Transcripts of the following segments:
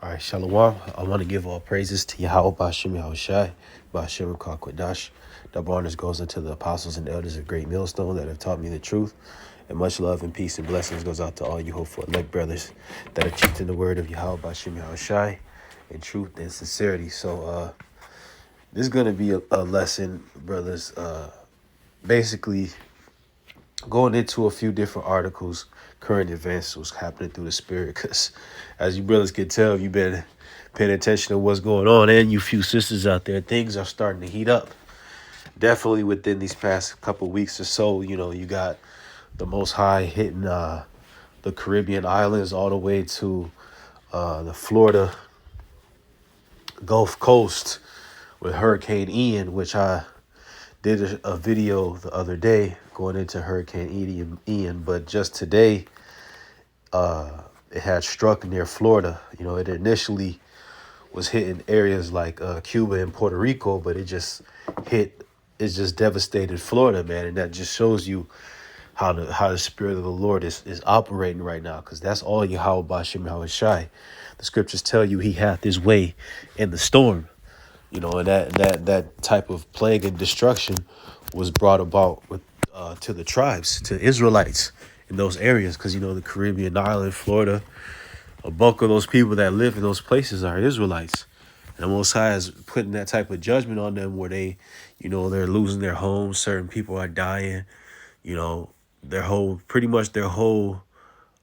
All right, Shalom. I want to give all praises to Yahweh Bashim Yahushai, Bashim Kakwadash. Double honors goes unto the apostles and elders of Great Millstone that have taught me the truth. And much love and peace and blessings goes out to all you hopeful elect brothers that are teaching the word of Yahweh Bashim Yahushai in truth and sincerity. So this is going to be a lesson, brothers, basically going into a few different articles, current events, what's happening through the spirit. Because as you brothers can tell, if you've been paying attention to what's going on, and you few sisters out there, things are starting to heat up. Definitely within these past couple weeks or so, you got the Most High hitting the Caribbean islands all the way to the Florida Gulf Coast with Hurricane Ian, which I did a video the other day going into Hurricane Ian, but just today, it had struck near Florida. It initially was hitting areas like Cuba and Puerto Rico, but it just devastated Florida, man. And that just shows you how the spirit of the Lord is operating right now, because that's all Yahweh Bashim Yahushai. The scriptures tell you he hath his way in the storm. And that type of plague and destruction was brought about with to the tribes, to Israelites in those areas, because the Caribbean island, Florida, a bulk of those people that live in those places are Israelites. And the Most High is putting that type of judgment on them where they, they're losing their homes. Certain people are dying. Pretty much their whole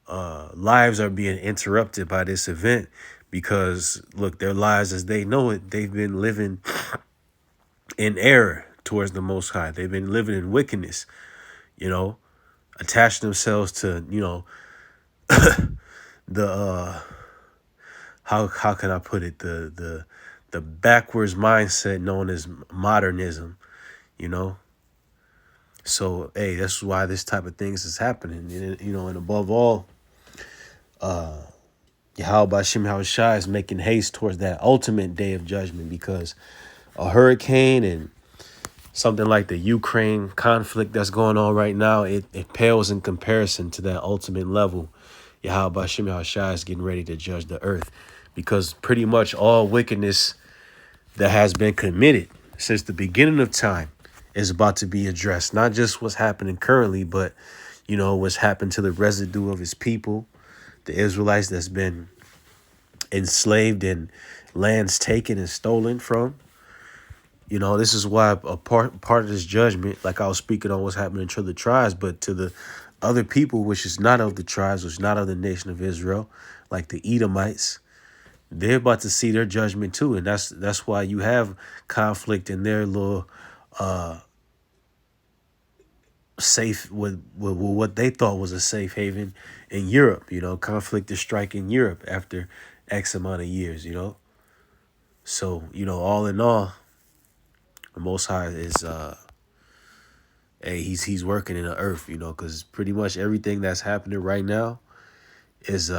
lives are being interrupted by this event, because look, their lives as they know it, they've been living in error towards the Most High. They've been living in wickedness, attaching themselves to, the how can I put it, the backwards mindset known as modernism, So hey, that's why this type of things is happening, and above all, Yahweh Bashim Yahushai is making haste towards that ultimate day of judgment, because a hurricane and something like the Ukraine conflict that's going on right now, it pales in comparison to that ultimate level. Yahweh Bashim Yahushai is getting ready to judge the earth, because pretty much all wickedness that has been committed since the beginning of time is about to be addressed. Not just what's happening currently, but, what's happened to the residue of his people, the Israelites that's been enslaved and lands taken and stolen from. This is why a part of this judgment, like I was speaking on what's happening to the tribes, but to the other people, which is not of the tribes, which is not of the nation of Israel, like the Edomites, they're about to see their judgment too. And that's why you have conflict in their little safe with what they thought was a safe haven in Europe. Conflict is striking Europe after X amount of years, So, all in all, the Most High is he's working in the earth, because pretty much everything that's happening right now is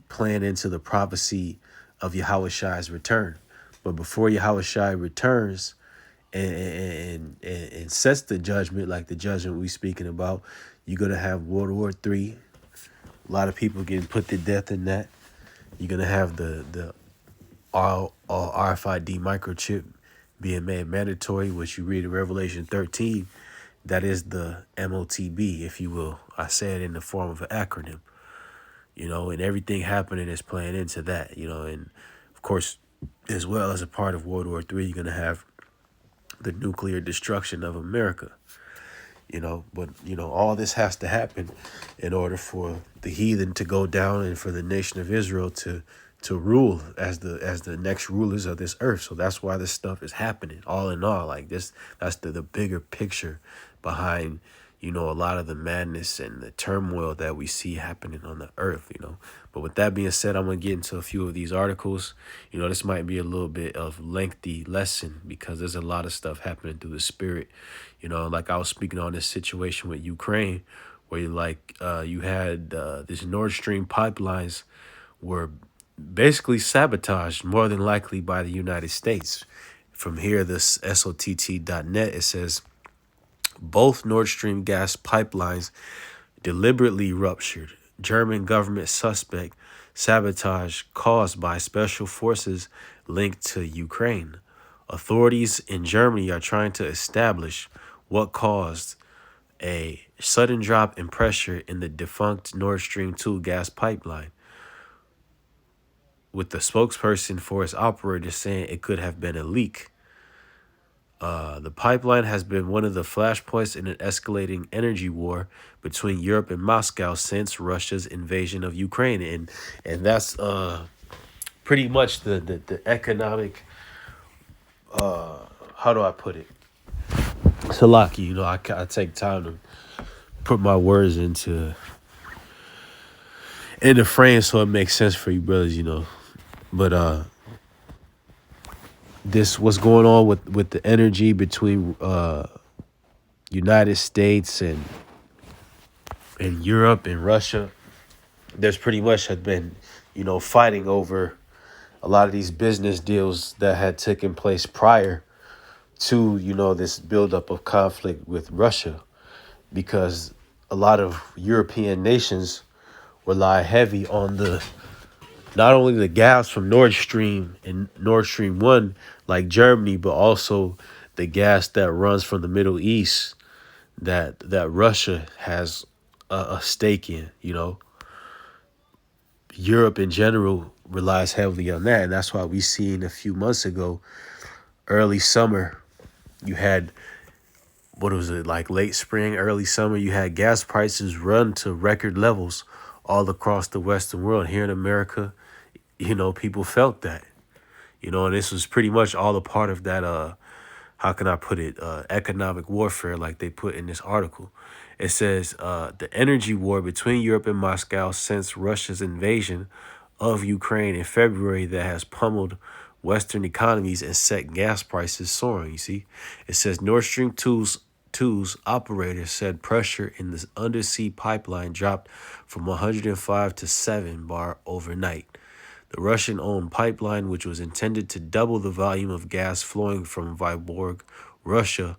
playing into the prophecy of Yahushai's return. But before Yahushai returns and sets the judgment, like the judgment we speaking about, you're gonna have World War III. A lot of people getting put to death in that. You're gonna have the RFID microchip being made mandatory, which you read in Revelation 13. That is the MOTB, if you will. I say it in the form of an acronym, and everything happening is playing into that, and of course, as well as a part of World War III, you're going to have the nuclear destruction of America, but, all this has to happen in order for the heathen to go down and for the nation of Israel to rule as the next rulers of this earth. So that's why this stuff is happening. All in all, like this, that's the bigger picture behind, a lot of the madness and the turmoil that we see happening on the earth, But with that being said, I'm going to get into a few of these articles. This might be a little bit of lengthy lesson, because there's a lot of stuff happening through the spirit. Like I was speaking on this situation with Ukraine, where you had this Nord Stream pipelines were basically sabotaged, more than likely by the United States. From here, this SOTT.net, it says both Nord Stream gas pipelines deliberately ruptured German government suspect sabotage caused by special forces linked to Ukraine. Authorities in Germany are trying to establish what caused a sudden drop in pressure in the defunct Nord Stream 2 gas pipeline, with the spokesperson for its operators saying it could have been a leak. The pipeline has been one of the flashpoints in an escalating energy war between Europe and Moscow since Russia's invasion of Ukraine, and that's pretty much the economic. How do I put it? Salaki, I take time to put my words in the frame so it makes sense for you brothers. But this what's going on with the energy between United States and Europe and Russia. There's pretty much had been, fighting over a lot of these business deals that had taken place prior to, this buildup of conflict with Russia, because a lot of European nations rely heavy on not only the gas from Nord Stream and Nord Stream 1 like Germany, but also the gas that runs from the Middle East that Russia has a stake in. Europe in general relies heavily on that, and that's why we seen a few months ago, early summer, you had, what was it, like late spring, early summer, you had gas prices run to record levels all across the Western world. Here in America, people felt that, and this was pretty much all a part of that, how can I put it, economic warfare, like they put in this article. It says the energy war between Europe and Moscow since Russia's invasion of Ukraine in February that has pummeled Western economies and set gas prices soaring. You see, it says Nord Stream 2's operator said pressure in the undersea pipeline dropped from 105 to 7 bar overnight. The Russian-owned pipeline, which was intended to double the volume of gas flowing from Vyborg, Russia,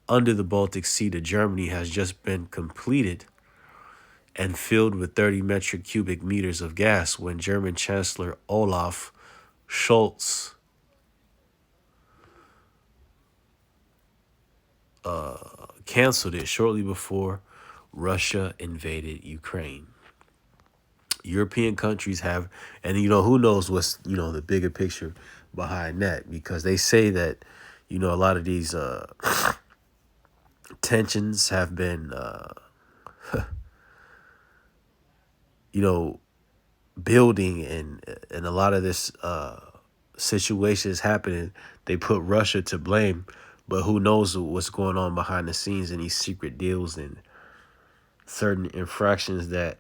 under the Baltic Sea to Germany, has just been completed and filled with 30 metric cubic meters of gas when German Chancellor Olaf Scholz canceled it shortly before Russia invaded Ukraine. European countries have, and who knows what's, the bigger picture behind that, because they say that, a lot of these tensions have been, building, and a lot of this situation is happening. They put Russia to blame, but who knows what's going on behind the scenes in these secret deals and certain infractions that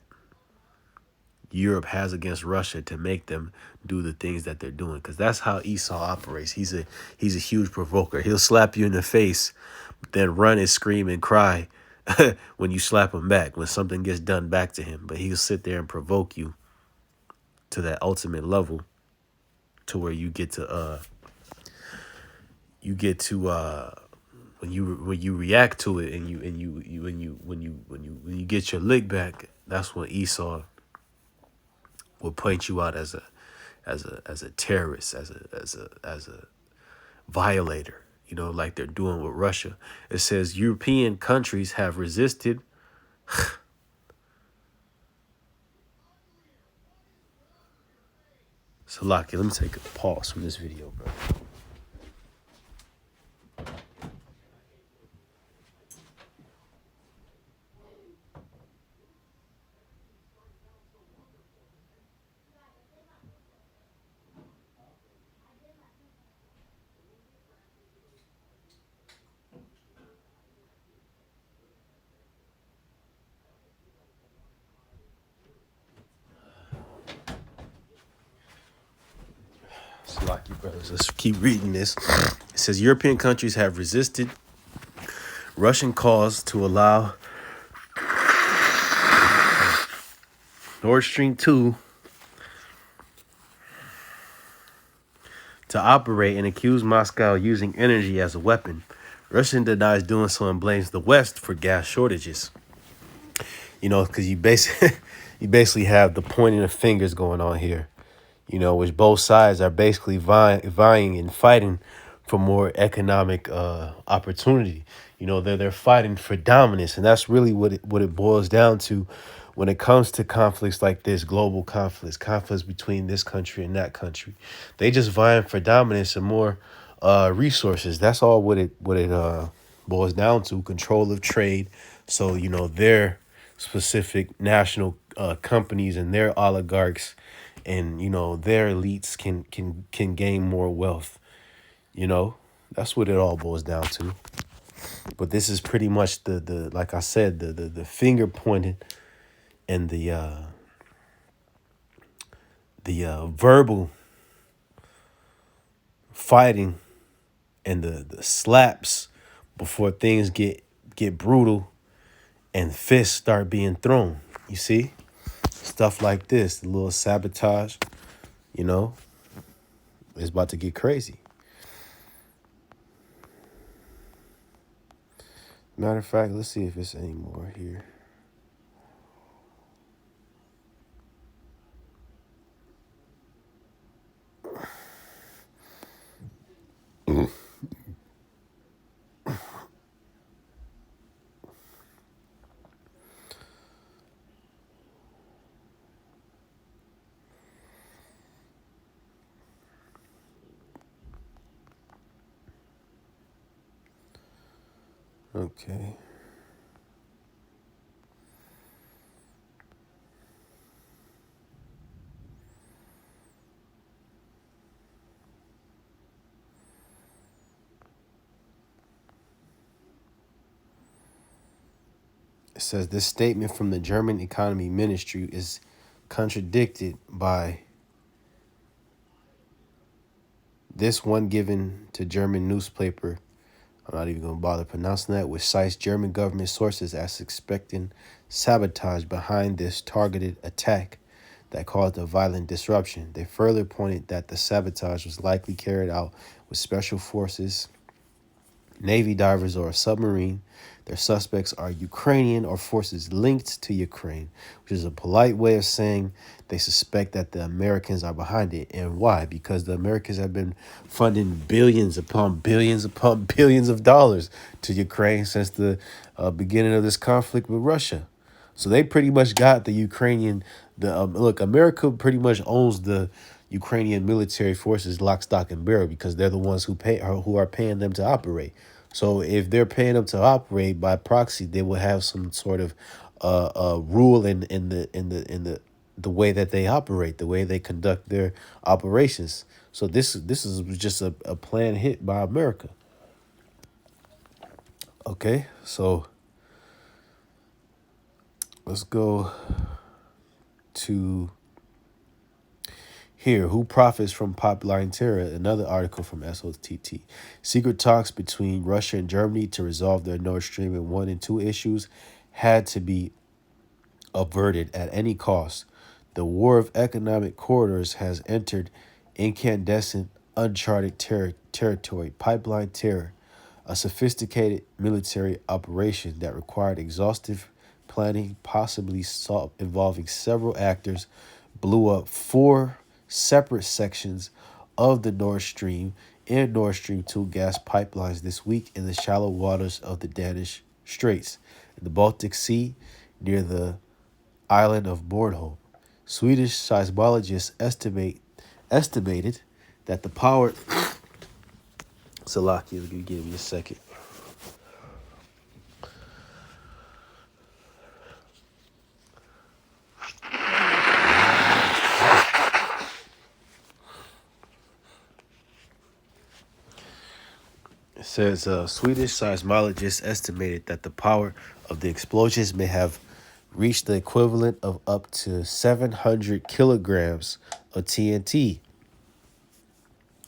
Europe has against Russia to make them do the things that they're doing, because that's how Esau operates. He's a huge provoker. He'll slap you in the face, then run and scream and cry when you slap him back, when something gets done back to him. But he'll sit there and provoke you to that ultimate level, to where you get to when you react to it, and when you get your lick back, that's when Esau will point you out as a terrorist, as a violator, like they're doing with Russia. It says European countries have resisted Salaki, let me take a pause from this video, bro. Salaki, brothers, let's keep reading this. It says European countries have resisted Russian calls to allow Nord Stream 2 to operate, and accuse Moscow of using energy as a weapon. Russia denies doing so and blames the West for gas shortages. because you basically you basically have the pointing of fingers going on here, which both sides are basically vying and fighting for more economic opportunity. They're fighting for dominance, and that's really what it boils down to when it comes to conflicts like this, global conflicts between this country and that country. They just vying for dominance and more resources. That's all what it boils down to: control of trade. So their specific national companies and their oligarchs and their elites can gain more wealth. You know, that's what it all boils down to. But this is pretty much the like I said, the finger pointing and the verbal fighting and the slaps before things get brutal and fists start being thrown. You see? Stuff like this, the little sabotage, you know, it's about to get crazy. Matter of fact, let's see if it's any more here. Okay. It says this statement from the German economy ministry is contradicted by this one given to German newspaper. I'm not even going to bother pronouncing that, which cites German government sources as expecting sabotage behind this targeted attack that caused a violent disruption. They further pointed that the sabotage was likely carried out with special forces, Navy divers, or a submarine. Their suspects are Ukrainian or forces linked to Ukraine, which is a polite way of saying they suspect that the Americans are behind it. And why? Because the Americans have been funding billions upon billions upon billions of dollars to Ukraine since the beginning of this conflict with Russia. So they pretty much got the Ukrainian. Look, America pretty much owns the Ukrainian military forces lock, stock, and barrel because they're the ones who are paying them to operate. So if they're paying them to operate by proxy, they will have some sort of rule in the way that they operate, the way they conduct their operations. So this is just a planned hit by America. Okay, so let's go to here. Who profits from pipeline terror? Another article from SOTT. Secret talks between Russia and Germany to resolve their Nord Stream and 1 and 2 issues had to be averted at any cost. The war of economic corridors has entered incandescent, uncharted territory. Pipeline terror, a sophisticated military operation that required exhaustive planning, possibly involving several actors, blew up 4 separate sections of the Nord Stream and Nord Stream 2 gas pipelines this week in the shallow waters of the Danish Straits, in the Baltic Sea, near the island of Bornholm. Swedish seismologists estimated that the power. Salakia, give me a second. It says Swedish seismologists estimated that the power of the explosions may have reached the equivalent of up to 700 kilograms of TNT.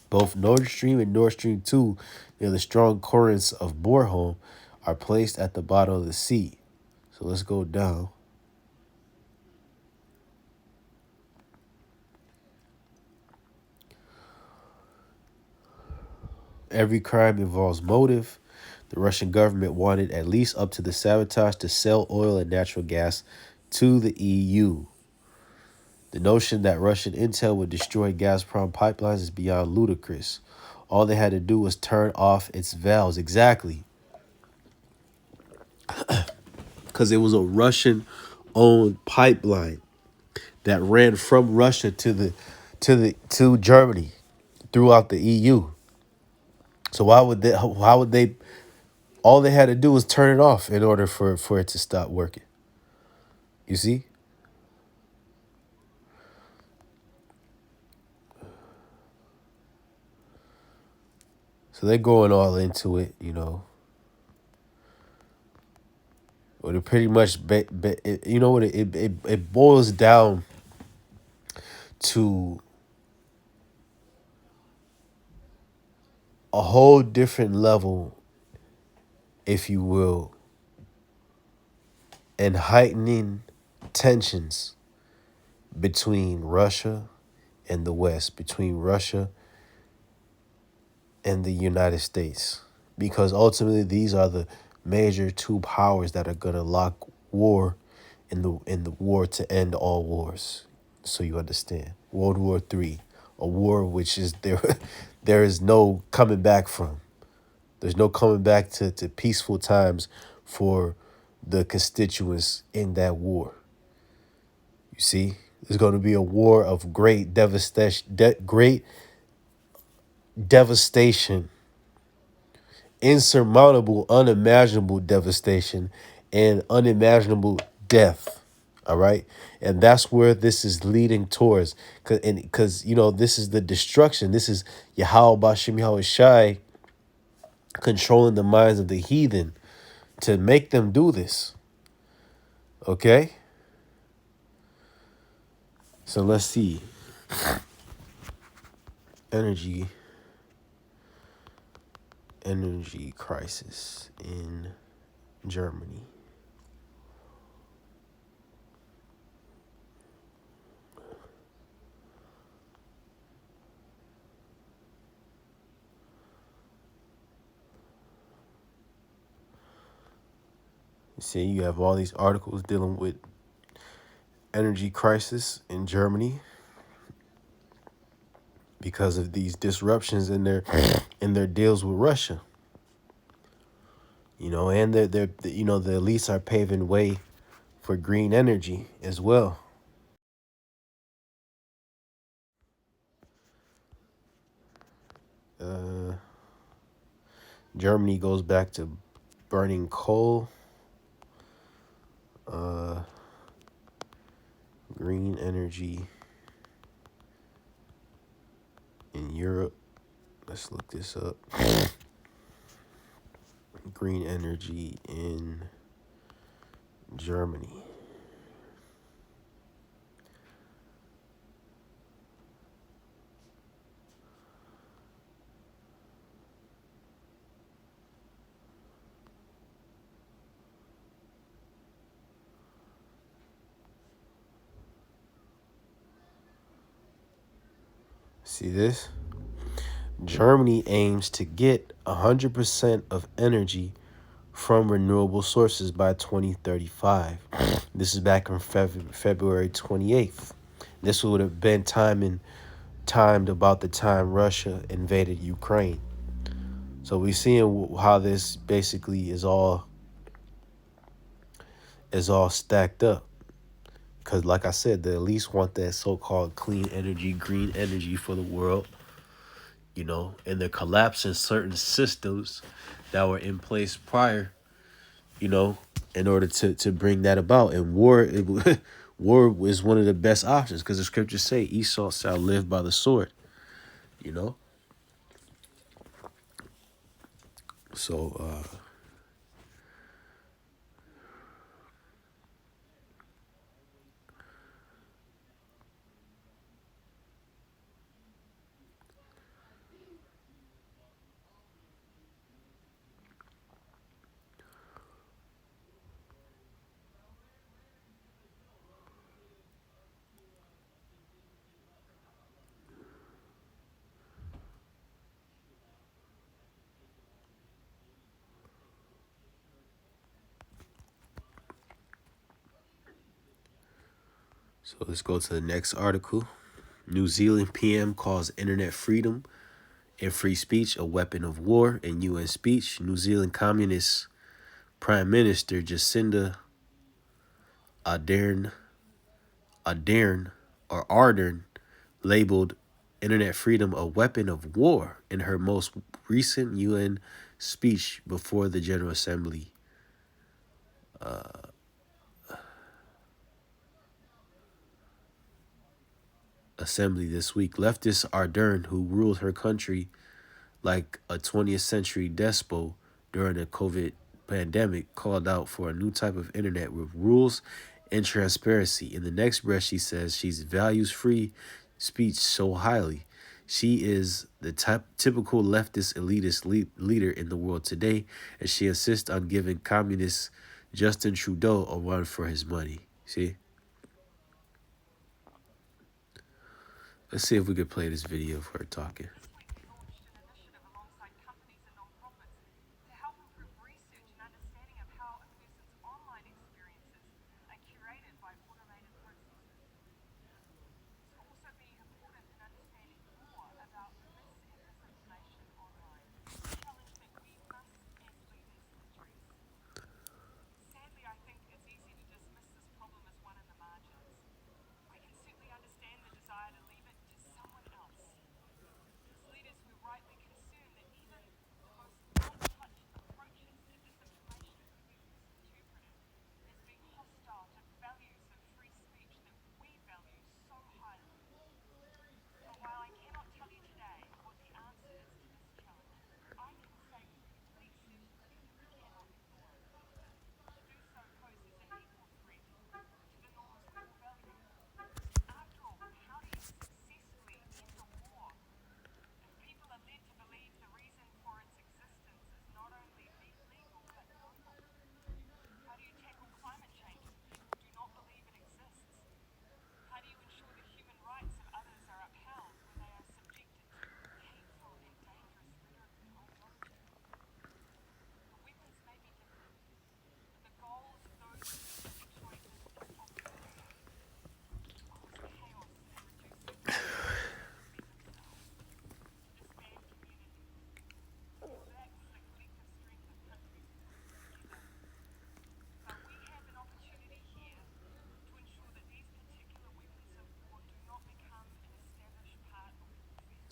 Both Nord Stream and Nord Stream 2, near the strong currents of Bornholm, are placed at the bottom of the sea. So let's go down. Every crime involves motive. The Russian government wanted, at least up to the sabotage, to sell oil and natural gas to the EU. The notion that Russian intel would destroy Gazprom pipelines is beyond ludicrous. All they had to do was turn off its valves. Exactly. Because it was a Russian owned pipeline that ran from Russia to Germany throughout the EU. So why would they all they had to do was turn it off in order for it to stop working. You see? So they're going all into it, you know. But it pretty much, you know what, it boils down to a whole different level, if you will, and heightening tensions between Russia and the West, between Russia and the United States. Because ultimately these are the major two powers that are gonna lock war in the war to end all wars. So you understand. World War III, a war which is there there is no coming back from. There's no coming back to peaceful times for the constituents in that war. You see, there's going to be a war of great devastation, insurmountable, unimaginable devastation, and unimaginable death. All right, and that's where this is leading towards, because you know this is the destruction. This is Yahweh Bashim Yahweh Shai controlling the minds of the heathen to make them do this. Okay, so let's see. Energy crisis in Germany. You see, you have all these articles dealing with energy crisis in Germany because of these disruptions in their deals with Russia. You know, and they're you know, the elites are paving way for green energy as well. Uh, Germany goes back to burning coal. Uh, Green energy in Europe. Let's look this up. Green energy in Germany. See this? Germany aims to get 100% of energy from renewable sources by 2035. This is back on February 28th. This would have been timed about the time Russia invaded Ukraine. So we're seeing how this basically is all stacked up. Because like I said, they at least want that so-called clean energy, green energy for the world. You know, and they're collapsing certain systems that were in place prior, you know, in order to bring that about. And war is one of the best options because the scriptures say Esau shall live by the sword, you know. So So let's go to the next article. New Zealand PM calls internet freedom and free speech a weapon of war in UN speech. New Zealand Communist Prime Minister Jacinda Ardern Ardern labeled internet freedom a weapon of war in her most recent UN speech before the General Assembly this week. Leftist Ardern, who ruled her country like a 20th century despot during the COVID pandemic, called out for a new type of internet with rules and transparency. In the next breath, she says she values free speech so highly. She is the typical leftist elitist leader in the world today, and she insists on giving communist Justin Trudeau a run for his money. See? Let's see if we could play this video of her talking.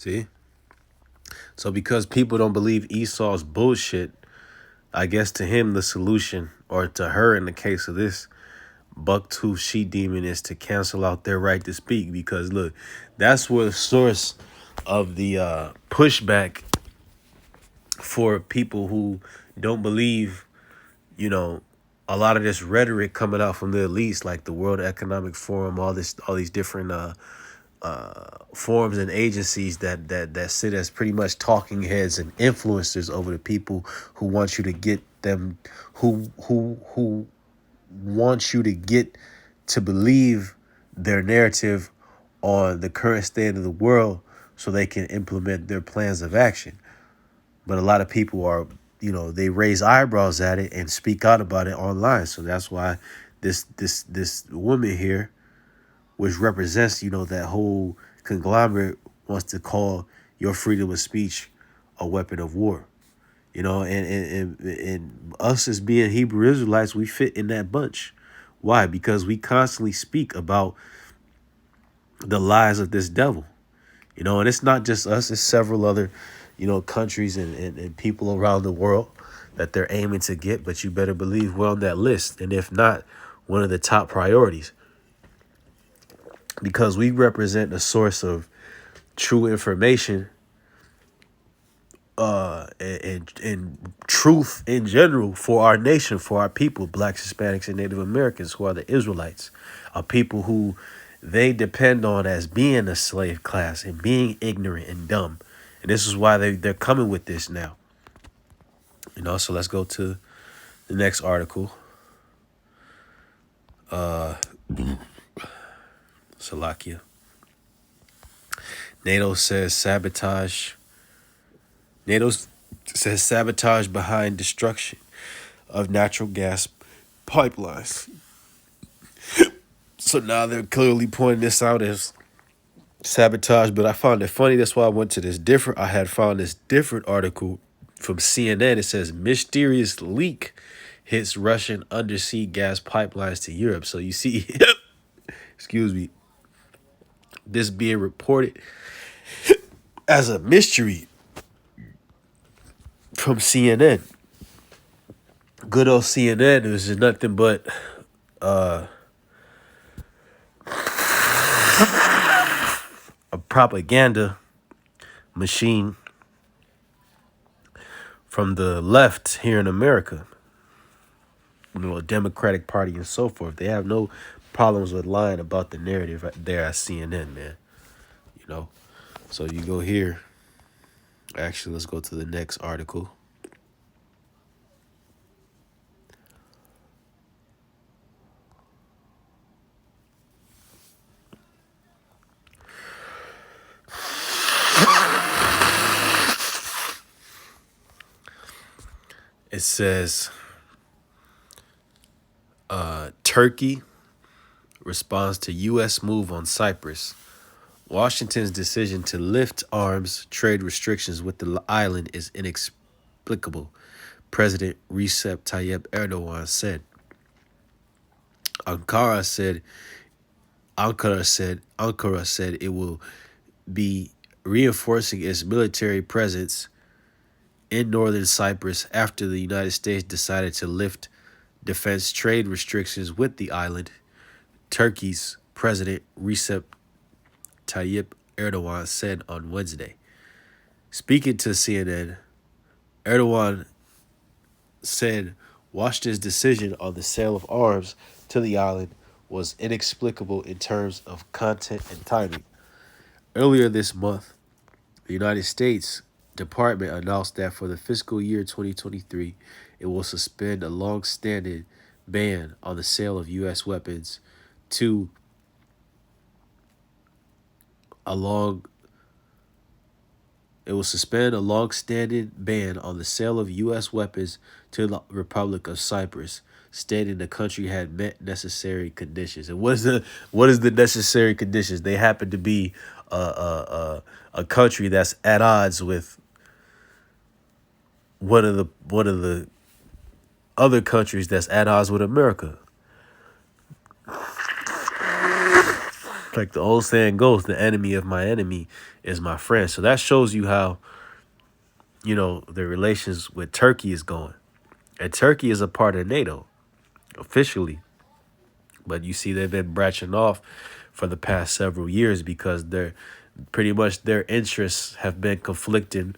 See? So because people don't believe Esau's bullshit, I guess to him the solution, or to her in the case of this bucktooth she demon, is to cancel out their right to speak. Because look, that's where the source of the pushback for people who don't believe, you know, a lot of this rhetoric coming out from the elites, like the World Economic Forum, all these different forums and agencies that sit as pretty much talking heads and influencers over the people who want you to get them, who want you to get to believe their narrative on the current state of the world so they can implement their plans of action. But a lot of people are, they raise eyebrows at it and speak out about it online. So that's why this woman here, which represents, that whole conglomerate, wants to call your freedom of speech a weapon of war. And us as being Hebrew Israelites, we fit in that bunch. Why? Because we constantly speak about the lies of this devil. And it's not just us, it's several other, countries and people around the world that they're aiming to get, but you better believe we're on that list. And if not, one of the top priorities. Because we represent a source of true information and truth in general for our nation, for our people, Blacks, Hispanics, and Native Americans, who are the Israelites, are people who they depend on as being a slave class and being ignorant and dumb. And this is why they're coming with this now. So let's go to the next article. Salakia. NATO says sabotage behind destruction of natural gas pipelines. So now they're clearly pointing this out as sabotage, but I found it funny. That's why I went to this different. I had found this different article from CNN. It says mysterious leak hits Russian undersea gas pipelines to Europe. So you see, excuse me, this being reported as a mystery from CNN. Good old CNN is nothing but a propaganda machine from the left here in America. You know, a Democratic Party and so forth. They have no problems with lying about the narrative right there at CNN, man. You know, so you go here. Actually, let's go to the next article. It says Turkey responds to U.S. move on Cyprus. Washington's decision to lift arms trade restrictions with the island is inexplicable, President Recep Tayyip Erdogan said. Ankara said it will be reinforcing its military presence in northern Cyprus after the United States decided to lift defense trade restrictions with the island. Turkey's President Recep Tayyip Erdogan said on Wednesday. Speaking to CNN, Erdogan said Washington's decision on the sale of arms to the island was inexplicable in terms of content and timing. Earlier this month, the United States Department announced that for the fiscal year 2023, it will suspend a long-standing ban on the sale of U.S. weapons to a long It will suspend a long-standing ban on the sale of U.S. weapons to the Republic of Cyprus, stating the country had met necessary conditions. And what is the necessary conditions? They happen to be a country that's at odds with one of the other countries that's at odds with America. Like the old saying goes, the enemy of my enemy is my friend. So that shows you how, you know, the relations with Turkey is going. And Turkey is a part of NATO officially. But you see they've been branching off for the past several years because they're pretty much their interests have been conflicting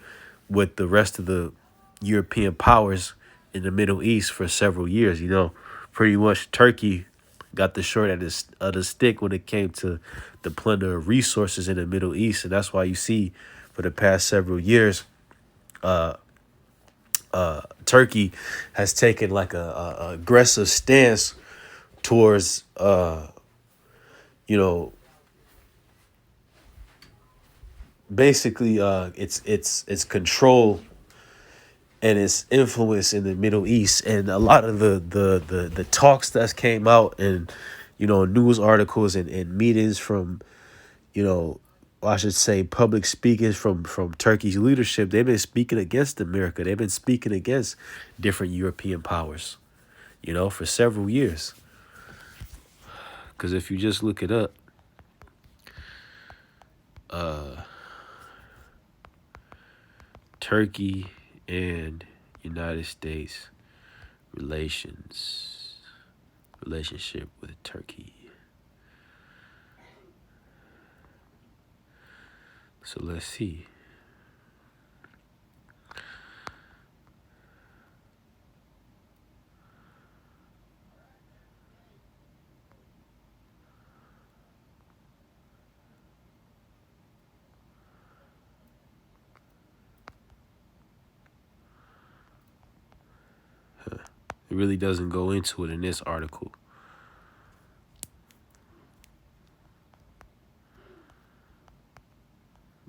with the rest of the European powers in the Middle East for several years. You know, pretty much Turkey got the short end of the stick when it came to the plunder of resources in the Middle East. And that's why you see for the past several years, Turkey has taken like a aggressive stance towards, you know, basically its control and its influence in the Middle East. And a lot of the talks that came out and, you know, news articles and meetings from, you know, I should say public speakers from Turkey's leadership, they've been speaking against America. They've been speaking against different European powers, you know, for several years. Because if you just look it up, Turkey and United States relationship with Turkey. So let's see. It really doesn't go into it in this article.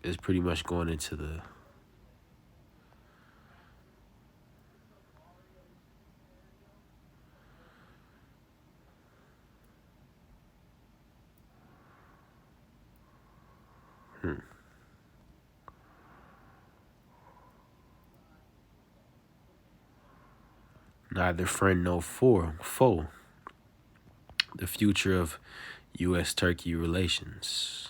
It's pretty much going into the Neither friend nor foe. The future of U.S.-Turkey relations.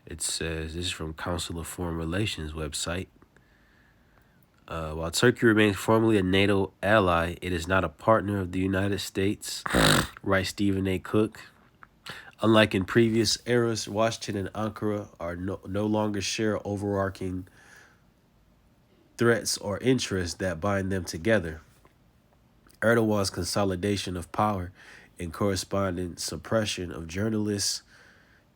It says, this is from Council of Foreign Relations website. While Turkey remains formally a NATO ally, it is not a partner of the United States, writes Stephen A. Cook. Unlike in previous eras, Washington and Ankara are no longer share overarching threats or interests that bind them together. Erdogan's consolidation of power and corresponding suppression of journalists,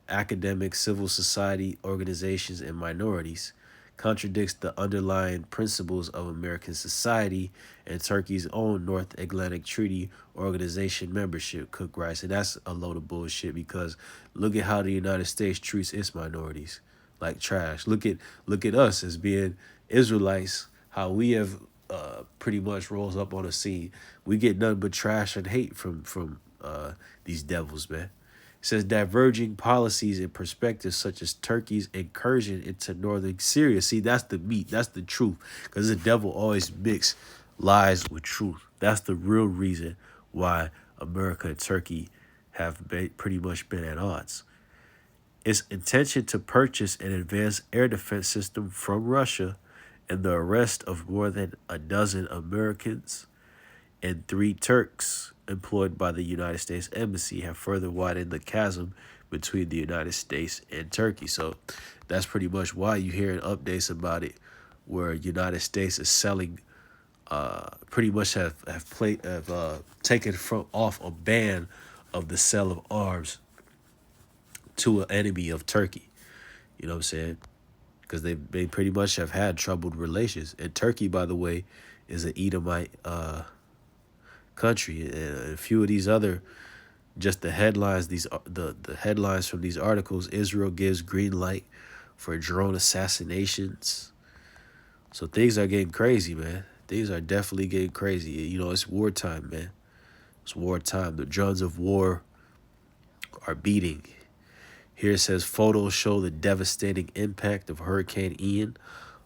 academic, civil society organizations, and minorities contradicts the underlying principles of American society and Turkey's own North Atlantic Treaty Organization membership, Cook writes. And that's a load of bullshit because look at how the United States treats its minorities like trash. Look at us as being Israelites, how we have pretty much rolls up on the scene. We get nothing but trash and hate from these devils, man. It says diverging policies and perspectives such as Turkey's incursion into northern Syria. See, that's the meat. That's the truth. Because the devil always mix lies with truth. That's the real reason why America and Turkey have pretty much been at odds. Its intention to purchase an advanced air defense system from Russia and the arrest of more than a dozen Americans and 3 Turks employed by the United States Embassy have further widened the chasm between the United States and Turkey. So that's pretty much why you're hearing updates about it, where United States is selling, pretty much have taken from off a ban of the sale of arms to an enemy of Turkey. You know what I'm saying? Because they pretty much have had troubled relations. And Turkey, by the way, is an Edomite country. And a few of these other, just the headlines, the headlines from these articles: Israel gives green light for drone assassinations. So things are getting crazy, man. Things are definitely getting crazy. You know, it's wartime, man. It's wartime. The drums of war are beating. Here it says photos show the devastating impact of Hurricane Ian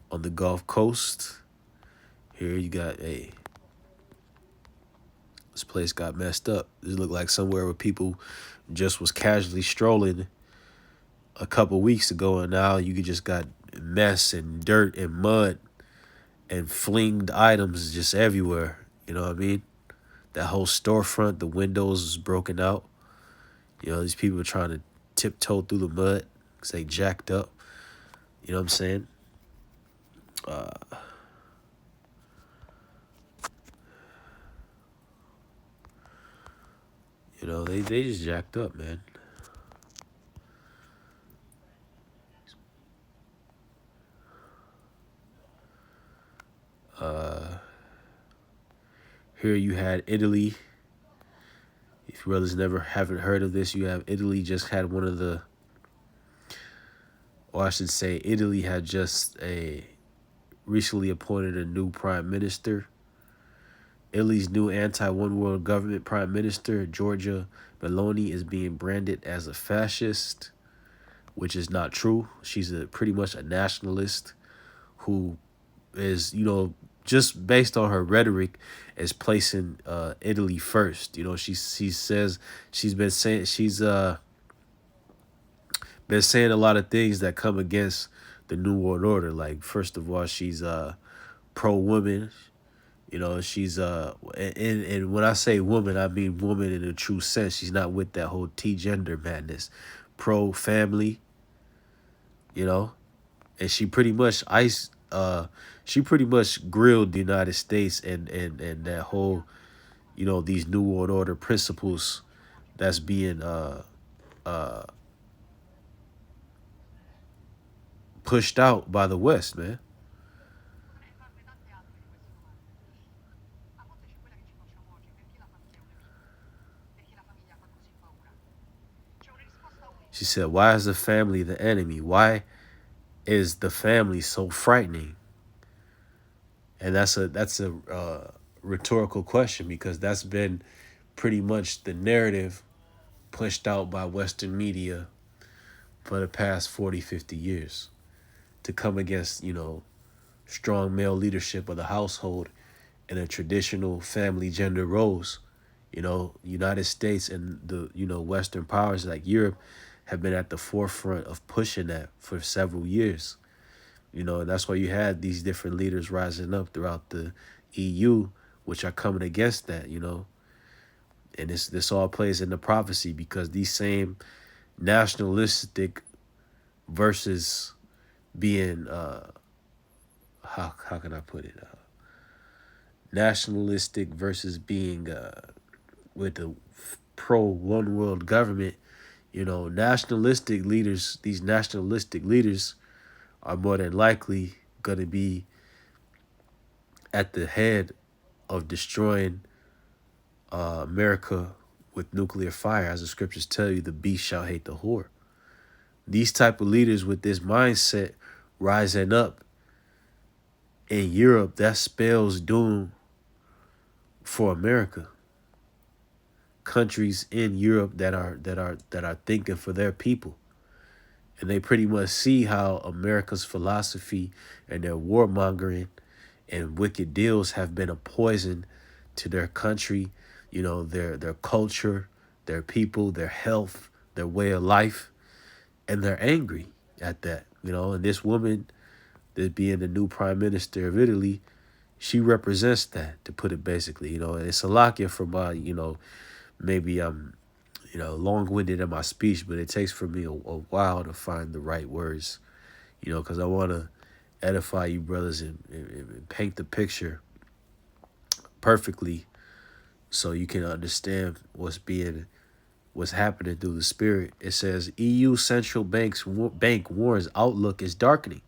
on the Gulf Coast. Here you got this place got messed up. This looked like somewhere where people just was casually strolling a couple weeks ago, and now you just got mess and dirt and mud and flinged items just everywhere. You know what I mean? That whole storefront, the windows was broken out. You know, these people are trying to tiptoe through the mud because they jacked up. You know what I'm saying? You know, they just jacked up, man. Here you had Italy. If you brothers never haven't heard of this, you have Italy just had one of the, or I should say, Italy had just recently appointed a new prime minister. Italy's new anti-one world government prime minister, Giorgia Meloni, is being branded as a fascist, which is not true. She's pretty much a nationalist who is, you know, just based on her rhetoric, is placing Italy first. You know, she says been saying a lot of things that come against the New World Order. Like, first of all, she's pro woman. You know, she's and when I say woman, I mean woman in a true sense. She's not with that whole T-gender madness. Pro family, you know, and she pretty much grilled the United States and that whole, you know, these New World Order principles that's being pushed out by the West, man. She said, "Why is the family the enemy? Why is the family so frightening?" And that's a rhetorical question because that's been pretty much the narrative pushed out by Western media for the past 40, 50 years to come against, strong male leadership of the household and a traditional family gender roles. United States and the, Western powers like Europe have been at the forefront of pushing that for several years. And that's why you had these different leaders rising up throughout the EU, which are coming against that. And this all plays into prophecy because these same nationalistic versus being how can I put it? Nationalistic versus being with the pro one world government. Nationalistic leaders, these nationalistic leaders are more than likely going to be at the head of destroying America with nuclear fire. As the scriptures tell you, the beast shall hate the whore. These type of leaders with this mindset rising up in Europe, that spells doom for America. Countries in Europe that are thinking for their people. And they pretty much see how America's philosophy and their warmongering and wicked deals have been a poison to their country, their culture, their people, their health, their way of life, and they're angry at that. And this woman, that being the new prime minister of Italy, she represents that, to put it basically. And it's Salakia for my, maybe I'm, long-winded in my speech, but it takes for me a while to find the right words, because I want to edify you brothers and paint the picture perfectly so you can understand what's happening through the spirit. It says EU central bank warns outlook is darkening.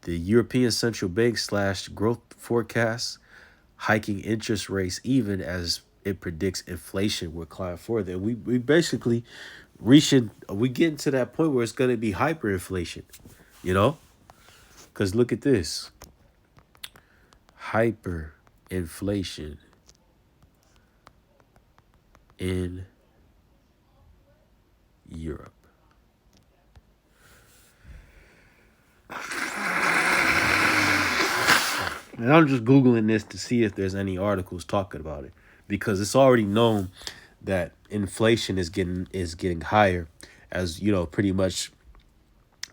The European Central Bank slashed growth forecasts, hiking interest rates even as it predicts inflation will climb further. And we basically we getting to that point where it's going to be hyperinflation, because look at this. Hyperinflation in Europe. And I'm just Googling this to see if there's any articles talking about it, because it's already known that inflation is getting higher as, pretty much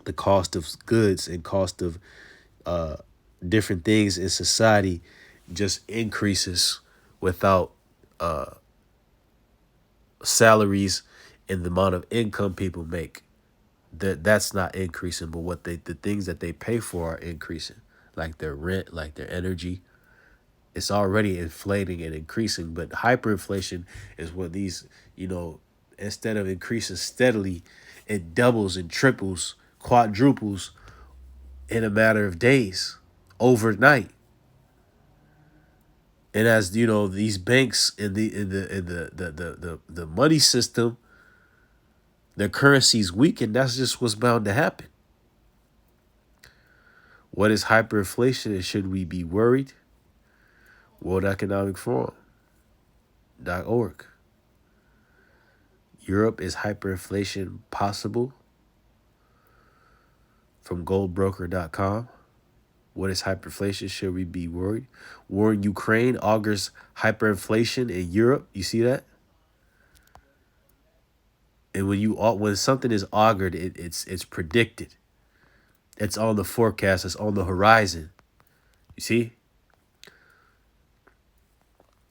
the cost of goods and cost of different things in society just increases without salaries and the amount of income people make. That's not increasing, but the things that they pay for are increasing, like their rent, like their energy. It's already inflating and increasing, but hyperinflation is what these, instead of increasing steadily, it doubles and triples, quadruples in a matter of days, overnight. And as these banks in the money system, their currencies weaken, that's just what's bound to happen. What is hyperinflation and should we be worried? World Economic Forum.org. Europe, is hyperinflation possible? From goldbroker.com. What is hyperinflation? Should we be worried? War in Ukraine augurs hyperinflation in Europe. You see that? And when something is augured, it's predicted. It's on the forecast. It's on the horizon. You see?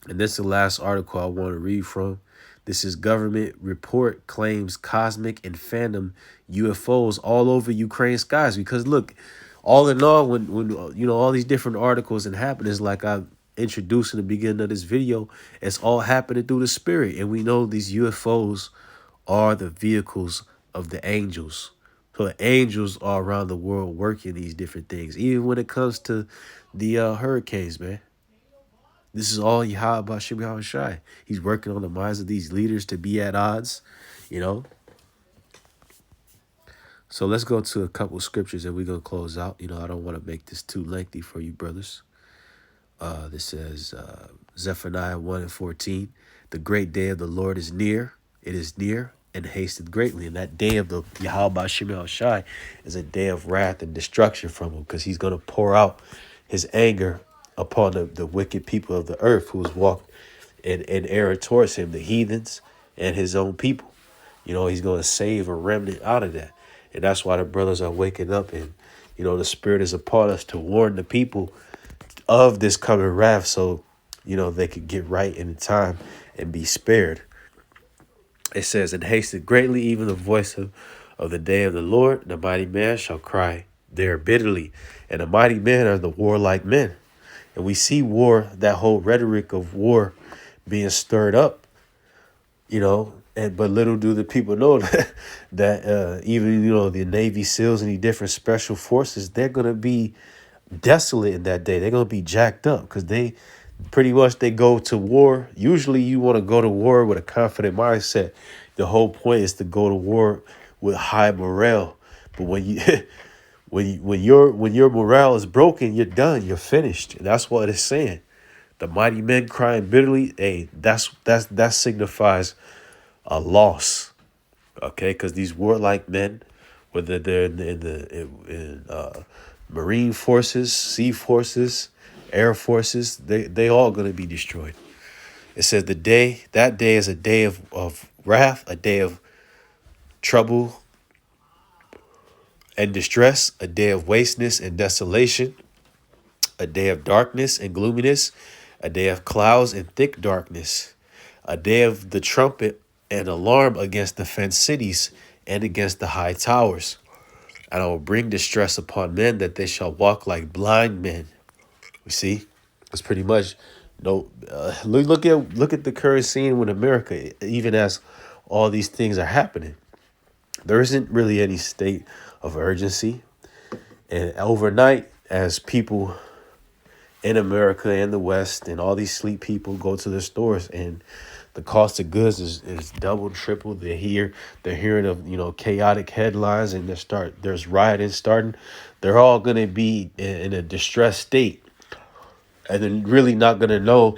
And this is the last article I want to read from. This is government report claims cosmic and phantom UFOs all over Ukraine skies. Because look, all in all, when all these different articles and happenings, like I introduced in the beginning of this video, it's all happening through the spirit. And we know these UFOs are the vehicles of the angels. So the angels are around the world working these different things, even when it comes to the hurricanes, man. This is all Yahweh Hashem Yahushai. He's working on the minds of these leaders to be at odds, So let's go to a couple scriptures and we're going to close out. I don't want to make this too lengthy for you brothers. This says Zephaniah 1:14. The great day of the Lord is near. It is near. and hasted greatly. And that day of the Yahweh Shemel Shai is a day of wrath and destruction from him, because he's going to pour out his anger upon the wicked people of the earth who's walked in error towards him, the heathens and his own people. You know, he's going to save a remnant out of that. And that's why the brothers are waking up, and, you know, the Spirit is upon us to warn the people of this coming wrath, so, you know, they could get right in the time and be spared. It says, and hasted greatly, even the voice of the day of the Lord, the mighty man shall cry there bitterly. And the mighty men are the warlike men. And we see war, that whole rhetoric of war being stirred up, you know, but little do the people know that even, you know, the Navy SEALs and the different special forces, they're going to be desolate in that day. They're going to be jacked up, because they pretty much, they go to war. Usually you want to go to war with a confident mindset. The whole point is to go to war with high morale. But when you when your morale is broken, you're done. You're finished. And that's what it's saying. The mighty men crying bitterly. Hey, that signifies a loss. Okay, because these warlike men, whether they're in marine forces, sea forces, air forces, they all going to be destroyed. It says that day is a day of wrath, a day of trouble and distress, a day of wasteness and desolation, a day of darkness and gloominess, a day of clouds and thick darkness, a day of the trumpet and alarm against the fenced cities and against the high towers. And I will bring distress upon men, that they shall walk like blind men. You see, it's pretty much no. Look at the current scene with America. Even as all these things are happening, there isn't really any state of urgency. And overnight, as people in America and the West and all these sleep people go to the stores, and the cost of goods is double, triple. They're hearing of, you know, chaotic headlines, and there's rioting starting. They're all gonna be in a distressed state, and then really not gonna know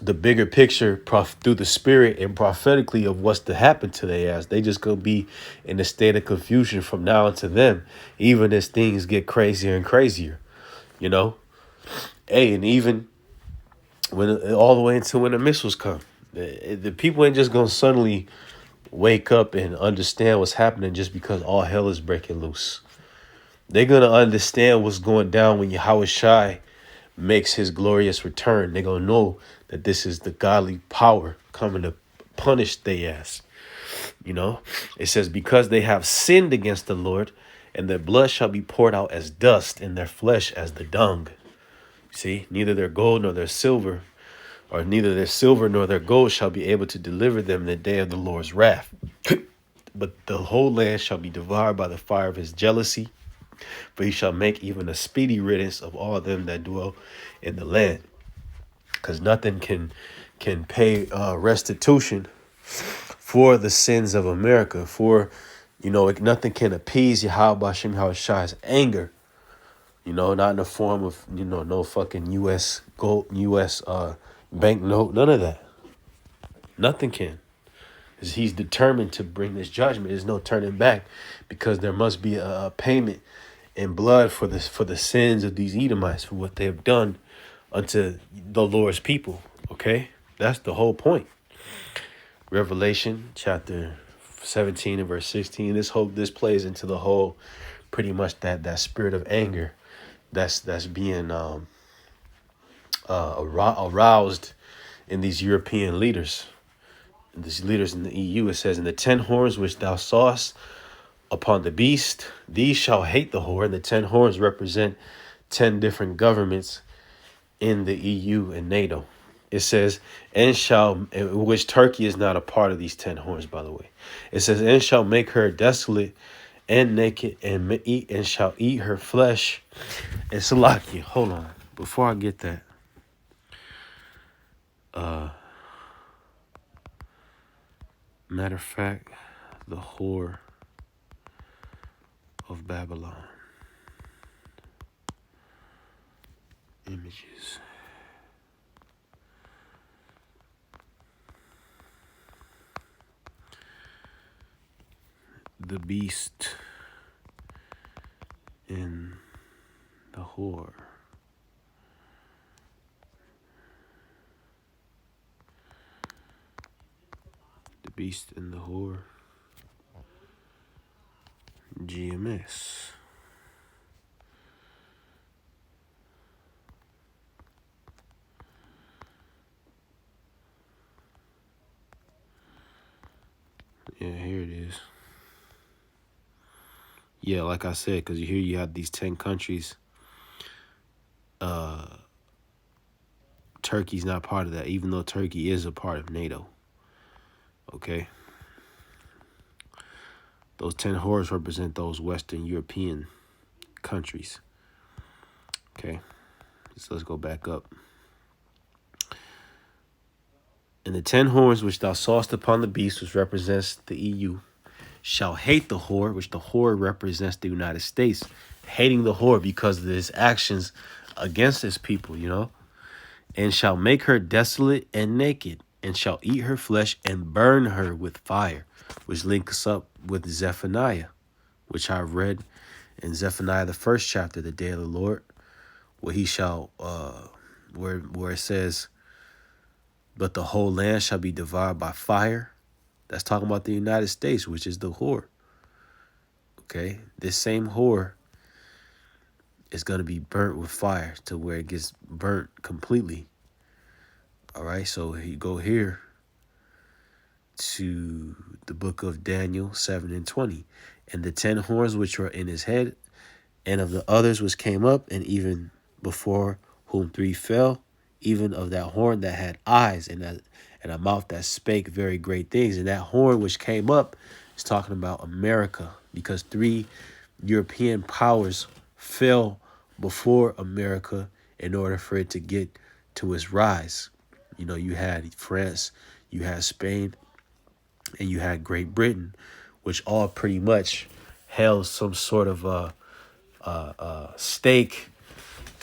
the bigger picture through the spirit and prophetically of what's to happen to their ass. They just gonna be in a state of confusion from now on to them, even as things get crazier and crazier, you know. Hey, and even when all the way into when the missiles come, the people ain't just gonna suddenly wake up and understand what's happening just because all hell is breaking loose. They're gonna understand what's going down when Yahweh Shai makes his glorious return. They're gonna know that this is the godly power coming to punish their ass. You know, it says, because they have sinned against the Lord, and their blood shall be poured out as dust, and their flesh as the dung. See, neither their gold nor their silver, or neither their silver nor their gold shall be able to deliver them in the day of the Lord's wrath. But the whole land shall be devoured by the fire of his jealousy, for he shall make even a speedy riddance of all them that dwell in the land. Because nothing can pay restitution for the sins of America. For, you know, nothing can appease Yahweh Hashem Shai's anger. You know, not in the form of, you know, no fucking U.S. gold, U.S. Banknote, none of that. Nothing can. Because he's determined to bring this judgment. There's no turning back, because there must be a payment in blood for the sins of these Edomites, for what they have done unto the Lord's people. Okay? That's the whole point. Revelation chapter 17 and verse 16. This plays into the whole, pretty much that spirit of anger that's being aroused in these European leaders, these leaders in the EU. It says, "In the 10 horns which thou sawest upon the beast, these shall hate the whore." And the 10 horns represent 10 different governments in the EU and NATO. It says, which Turkey is not a part of these 10 horns, by the way. It says, "And shall make her desolate and naked, and shall eat her flesh." And Salakia, hold on, before I get that. Matter of fact, the whore of Babylon. Images. The beast and the whore. The beast and the whore. GMS. Yeah, here it is. Yeah, like I said, because here you have these 10 countries. Turkey's not part of that, even though Turkey is a part of NATO. Okay? Those 10 whores represent those Western European countries. Okay? So let's go back up. And the 10 horns which thou sawest upon the beast, which represents the EU, shall hate the whore, which the whore represents the United States, hating the whore because of his actions against his people, you know, and shall make her desolate and naked, and shall eat her flesh and burn her with fire, which links up with Zephaniah, which I read in Zephaniah, the first chapter, the day of the Lord, where he shall, where it says, but the whole land shall be devoured by fire. That's talking about the United States, which is the whore. Okay, this same whore is going to be burnt with fire to where it gets burnt completely. All right, so you go here to the book of Daniel 7:20. And the 10 horns which were in his head, and of the others which came up, and even before whom 3 fell, even of that horn that had eyes, and a mouth that spake very great things. And that horn which came up is talking about America, because 3 European powers fell before America in order for it to get to its rise. You know, you had France, you had Spain, and you had Great Britain, which all pretty much held some sort of stake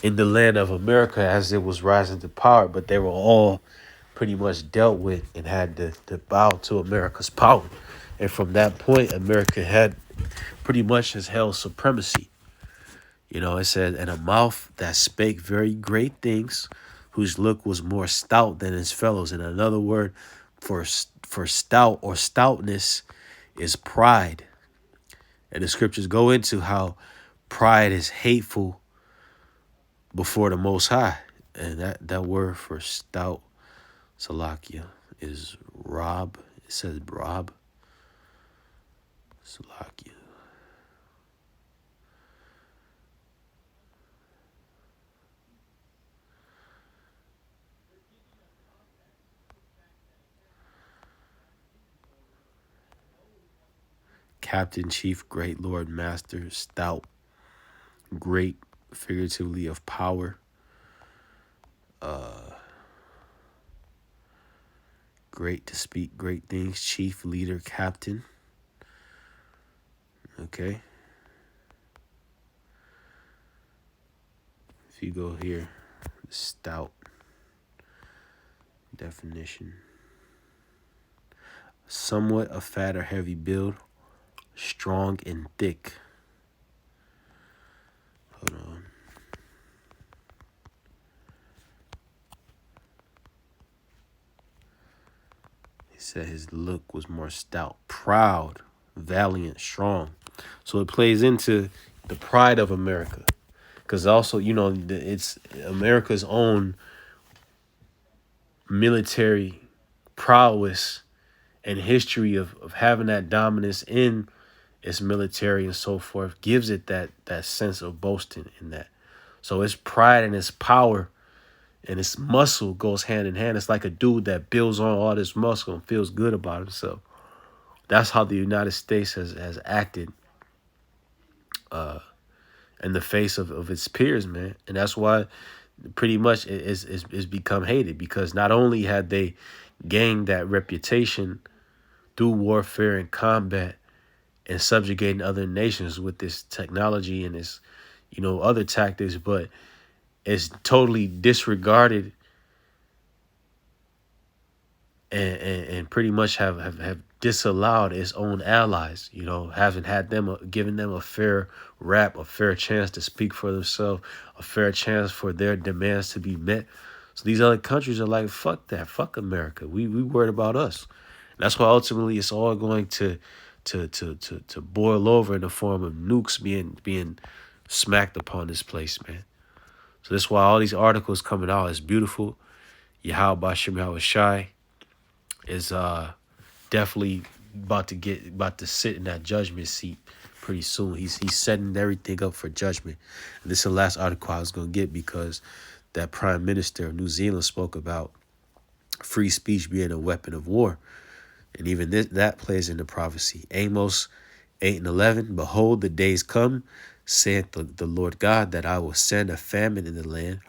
in the land of America as it was rising to power, but they were all pretty much dealt with and had to bow to America's power. And from that point, America had pretty much has held supremacy. You know, it said, and a mouth that spake very great things, whose look was more stout than his fellows. And another word for stout or stoutness is pride. And the scriptures go into how pride is hateful before the Most High. And that word for stout, Salakia, is rob. It says rob. Salakia. Captain, chief, great, lord, master, stout, great, figuratively of power, great to speak great things, chief, leader, captain. Okay. If you go here, stout definition. Somewhat a fat or heavy build, strong and thick. Hold on. He said his look was more stout, proud, valiant, strong. So it plays into the pride of America. Because also, you know, it's America's own military prowess and history of having that dominance in its military and so forth gives it that sense of boasting in that. So its pride and its power and its muscle goes hand in hand. It's like a dude that builds on all this muscle and feels good about himself. That's how the United States has acted in the face of its peers, man. And that's why pretty much it's become hated, because not only had they gained that reputation through warfare and combat and subjugating other nations with this technology and this, you know, other tactics, but it's totally disregarded and pretty much have disallowed its own allies, haven't had them, given them a fair rap, a fair chance to speak for themselves, a fair chance for their demands to be met. So these other countries are like, fuck that, fuck America. We worried about us. And that's why ultimately it's all going to boil over in the form of nukes being smacked upon this place, man. So that's why all these articles coming out is beautiful. Yahweh Bashim Yahweh Shai is definitely about to sit in that judgment seat pretty soon. He's setting everything up for judgment. And this is the last article I was gonna get, because that Prime Minister of New Zealand spoke about free speech being a weapon of war. And even that plays into prophecy. Amos 8:11, behold, the days come, saith the Lord God, that I will send a famine in the land,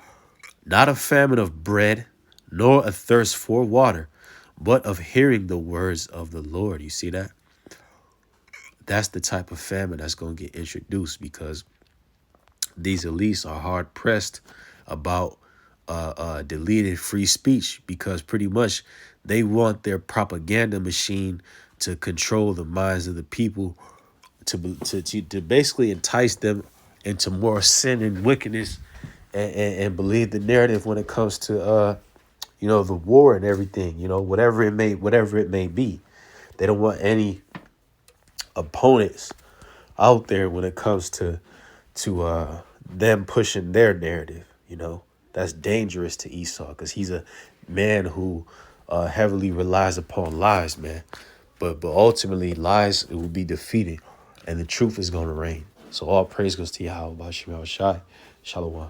not a famine of bread, nor a thirst for water, but of hearing the words of the Lord. You see that? That's the type of famine that's going to get introduced, because these elites are hard pressed about deleting free speech, because pretty much they want their propaganda machine to control the minds of the people, to basically entice them into more sin and wickedness, and believe the narrative when it comes to the war and everything, whatever it may be. They don't want any opponents out there when it comes to them pushing their narrative. That's dangerous to Esau, because he's a man who heavily relies upon lies, man. But ultimately, lies, it will be defeated, and the truth is going to reign. So all praise goes to Yahweh Bashim Shai. Shalom.